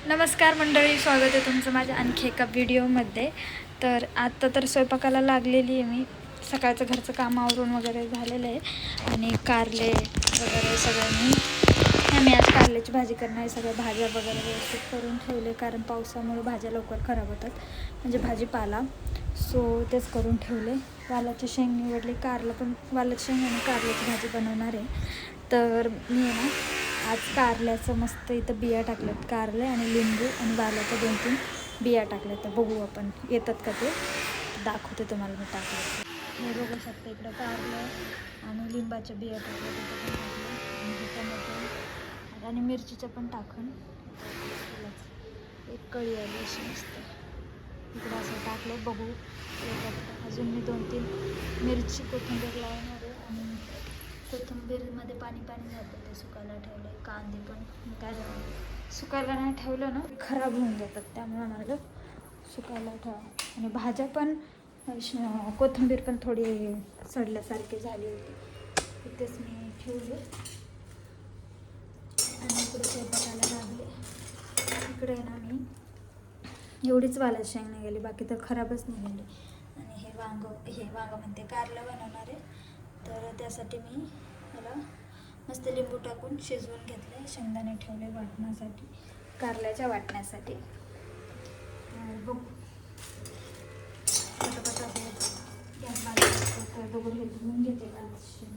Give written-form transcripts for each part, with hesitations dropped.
नमस्कार मंडळी, स्वागत आहे तुमचं माझ्या आणखी एका व्हिडिओमध्ये. तर आत्ता तर स्वयंपाकाला लागलेली आहे मी. सकाळचं घरचं काम आवरून वगैरे झालेलं आहे आणि कारले वगैरे सगळ्यांनी आम्ही आज कारल्याची भाजी करणार आहे. सगळ्या भाज्या वगैरे व्यवस्थित करून ठेवले, कारण पावसामुळे भाज्या लवकर खराब होतात, म्हणजे भाजीपाला. तेच करून ठेवले. वालाची शेंग निवडली, वालाची शेंग आणि कारल्याची भाजी बनवणार आहे. तर मी आहे ना आज कारल्याचं मस्त इथं बिया टाकल्यात, कारले आणि लिंबू आणि वालाच्या 2-3 बिया टाकल्यात. तर बघू आपण येतात का ते, दाखवते तुम्हाला मी टाकले. हे बघू शकते, इकडं कारलं आणि लिंबाच्या बिया टाकल्या, तिथं पण टाकलं आणि टोमॅटो आणि मिरचीचं पण टाकून एक कळी आली अशी मस्त. इकडं असं टाकलं, बघू येतात. अजून मी 2-3 मिरची कोथिंबीर लावणार आहे आणि कोथिंबीरमध्ये पाणी जातं, ते सुकायला ठेवलं. कांदे पण काय सुकायला नाही ठेवलं ना खराब होऊन जातात, त्यामुळे मला सुकायला ठेवा. आणि भाज्या पण कोथिंबीर पण थोडी सडल्यासारखी झाली होती, तिथेच मी ठेवले. आणि इकडे स्वयंपाकाला लागले. इकडे ना मी एवढीच वालाची शेंग निघाली, बाकी तर खराबच निघाली. आणि हे वांग म्हणते कारलं बनवणार आहे. तर त्यासाठी मी याला मस्त लिंबू टाकून शिजवून घेतले. शेंगदाणे ठेवले वाटण्यासाठी, कारल्याच्या वाटण्यासाठी. बघू पटापटा गॅस बाजूला बघून घेते वालाची शेंग.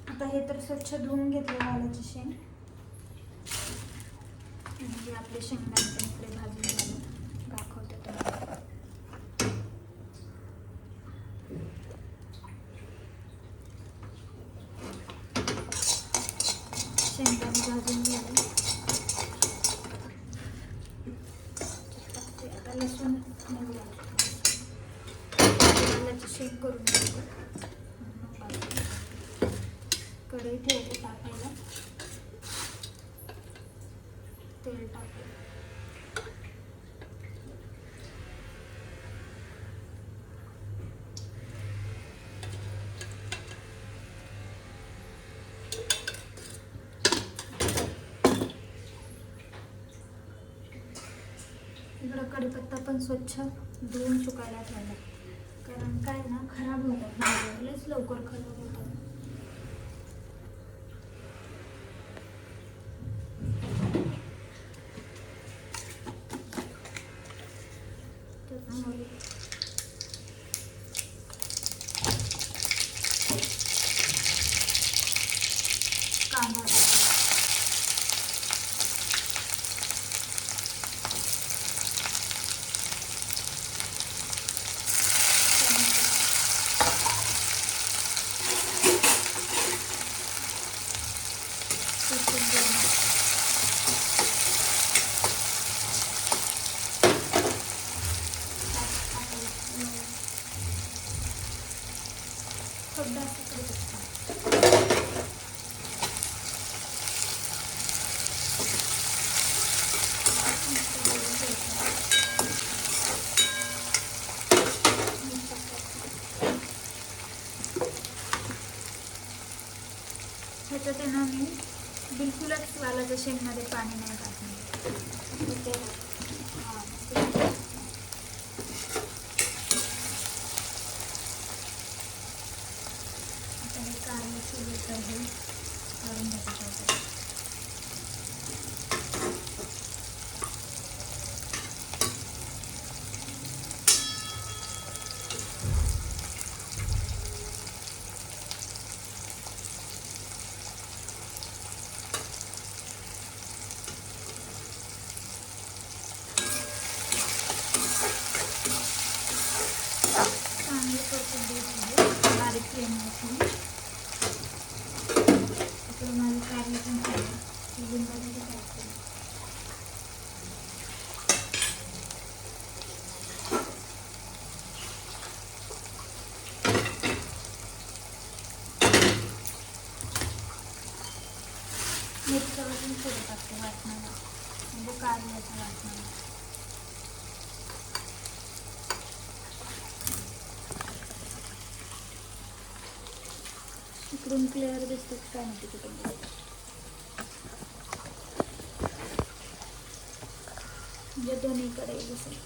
आता हे तर स्वच्छ धुवून घेतलं वालाची शेंग. म्हणजे आपले शेंगदाणे इकडे भाजून दाखवते तुम्हाला. शेंगदाणे भाजून घ्यावे. आता लसूण वालाची शेंग करून घ्यावी. कढई ठेवते टाकायला, तेल टाकते. इकडं कढीपत्ता पण स्वच्छ धुवून सुकायला ठेवला, कारण काय ना खराब होतात भाज्या, लयच लवकर खराब होतात. कांदा ह्याच्यात आहे ना मी बिलकुलच वालाच्या शेंगमध्ये पाणी नाही टाकणार. आता हे कारले शिजत आहे, काढून घ्यायचं. टाकते वाटणाला, म्हणजे कारल्याचं वाटणाला. इकडून क्लिअर दिसतं काय माहिती कुठून. म्हणजे दोन्हीकडे दिसेल.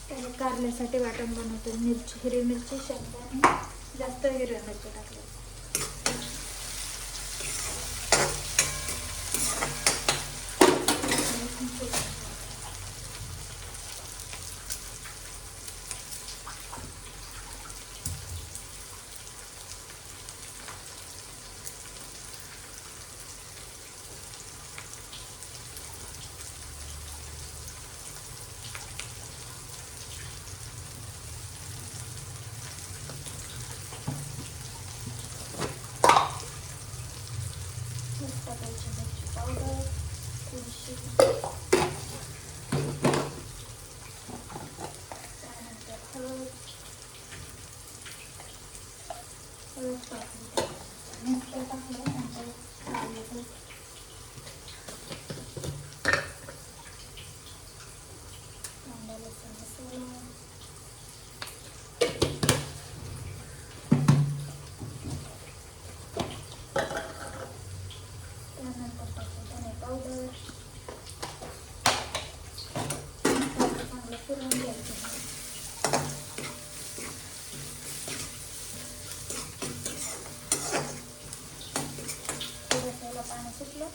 त्याने कारल्यासाठी वाटण बनवतो. मिरची, हिरवी मिरची, शेंगदाणे, जास्त हिरव्या मिरची टाकल्या. टाकायची मिरची पावडर थोडीशी, त्यानंतर हळद टाकली. मिरच्या टाकल्यानंतर कारल्याचं कांदा लसूण मसाला, त्यानंतर टाकते धने पावडर. चांगलं फिरवून घ्यायचं. रसायला पाणी सुटलं.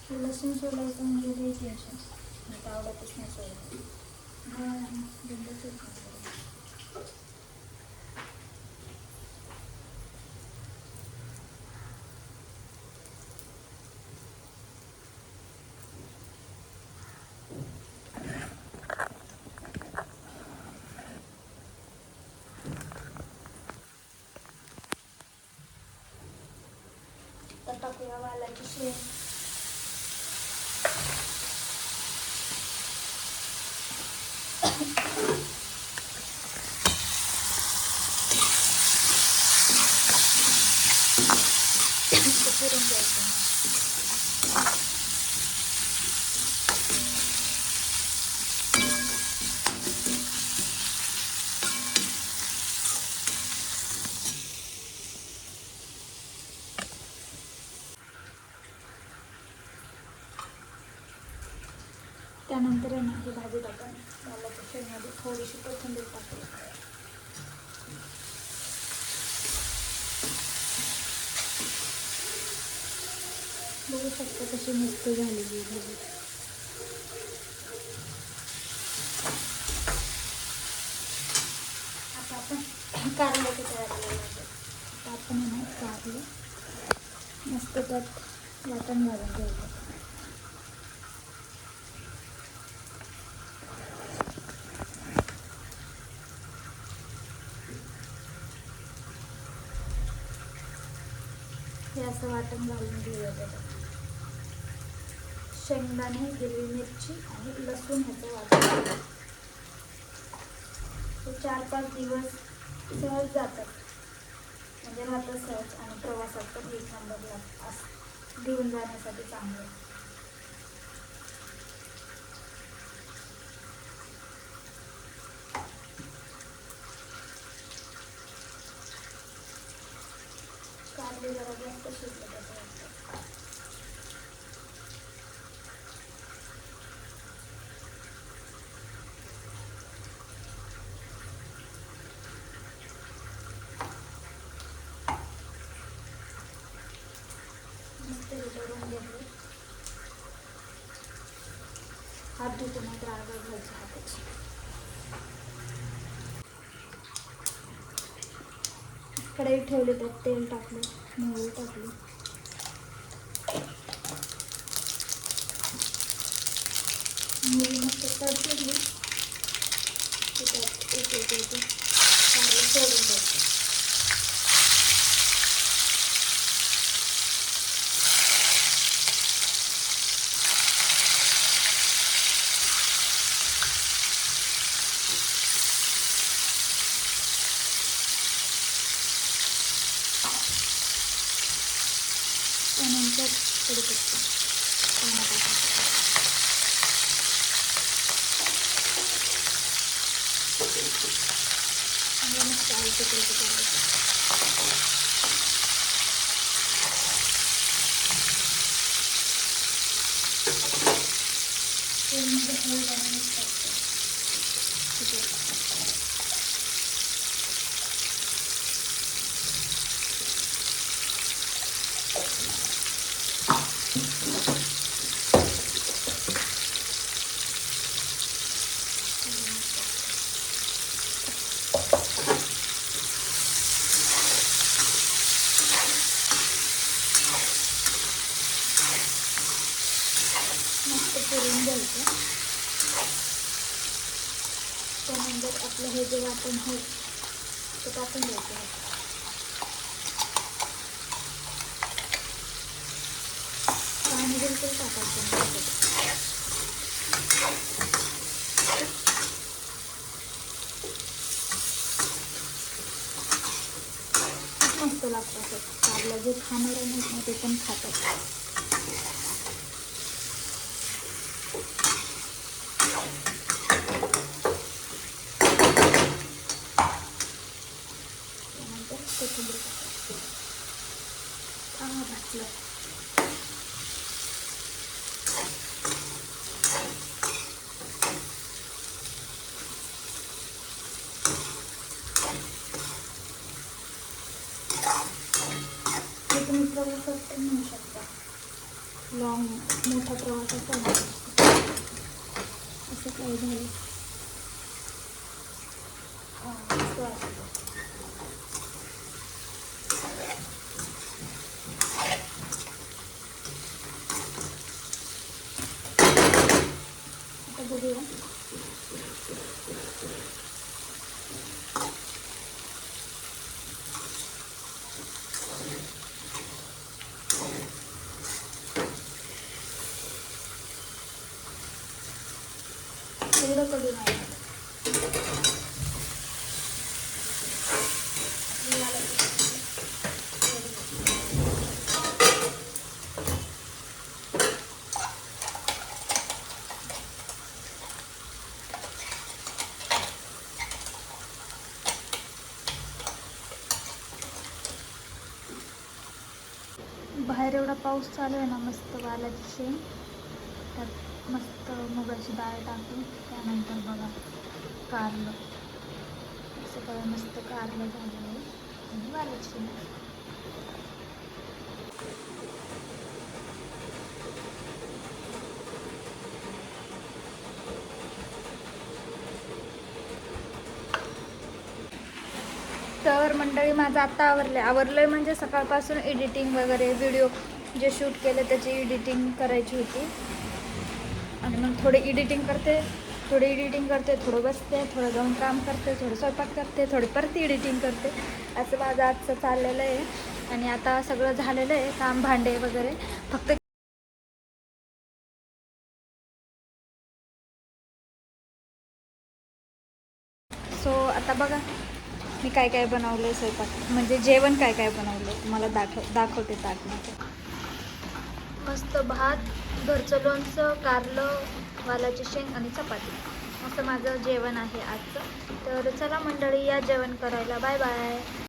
लसूण सोलायचं म्हणजे लई टेन्शन. मला आवडतच नाही सोलायचं. तर टाकूया वालाची शेंग. फिरून द्यायचं. त्यानंतर आहे ना ही भाजी टाकायची. वालाच्या शेंगमध्ये थोडीशी कोथिंबीर टाकायची. बघू शकता कशी मस्त झालेली भाजी. आता आपण कारल्याची तयारी करायची. आता आपण आहे ना कारलं मस्त त्यात वाटण घालून घ्यायचं. हे असं वाटण घालून घेऊया त्याच्यात. शेंगदाणे, हिरवी मिरची आणि लसूण ह्याचं वाटण. हे 4-5 दिवस सहज जातात. म्हणजे राहतं सहज आणि प्रवासात पण 1 नंबरला असं घेऊन जाण्यासाठी चांगलं. कारले जरा जास्त शिजलं त्याचं वाटतं. मस्त करून घेतलं. हात धुतो मात्र आग घ्यायची हाताची. कढई ठेवली, त्यात तेल टाकलं, मोहरी टाकली, मोहरी मस्त तडतडली की त्यात एक कारलं सोडून द्यायचं. त्यानंतर कढीपत्ता, पाणी टाकायचं. आणि मस्त आलतं करायचं. तेलमध्ये हळद आणि मीठ टाकतं. मस्त करून द्यायचं. त्यानंतर आपलं हे जे वाटण आहे ते टाकून द्यायचं. पाणी बिलकुल टाकायचं. खूप मस्त लागतं असं. कारलं जे खाणार नाही ना ते पण खातात. कोथिंबीर घातलं. तुम्ही प्रवासात पण नेऊ शकता. लॉंग मोठा प्रवासाचा असं काही झालं आता बघूया. एवढं कधी नाही बाहेर एवढा पाऊस चालू आहे ना. मस्त वालाची शेंग, त्यात मस्त मुगाची डाळ टाकून, त्यानंतर बघा कारलं, सगळं मस्त कारलं झालेलं आहे आणि वालाची शेंग. तर मंडळी माझं आता आवरलं आहे म्हणजे सकाळपासून एडिटिंग वगैरे, व्हिडिओ जे शूट केले त्याची एडिटिंग करायची होती. आणि मग थोडे एडिटिंग करते, थोडं बसते, थोडं जाऊन काम करते, थोडं स्वयंपाक करते, थोडी परत एडिटिंग करते. असं माझं आजचं चाललेलं आहे. आणि आता सगळं झालेलं आहे काम, भांडे वगैरे. फक्त सो आता बघा मी काय काय बनवलं आहे स्वयंपाक, म्हणजे जेवण काय काय बनवलं आहे तुम्हाला दाखवते ताटमध्ये. मस्त भात, घरचं लोणचं, कारलं, वालाची शेंग आणि चपाती, असं माझं जेवण आहे आजचं. तर चला मंडळी, या जेवण करायला. Bye bye.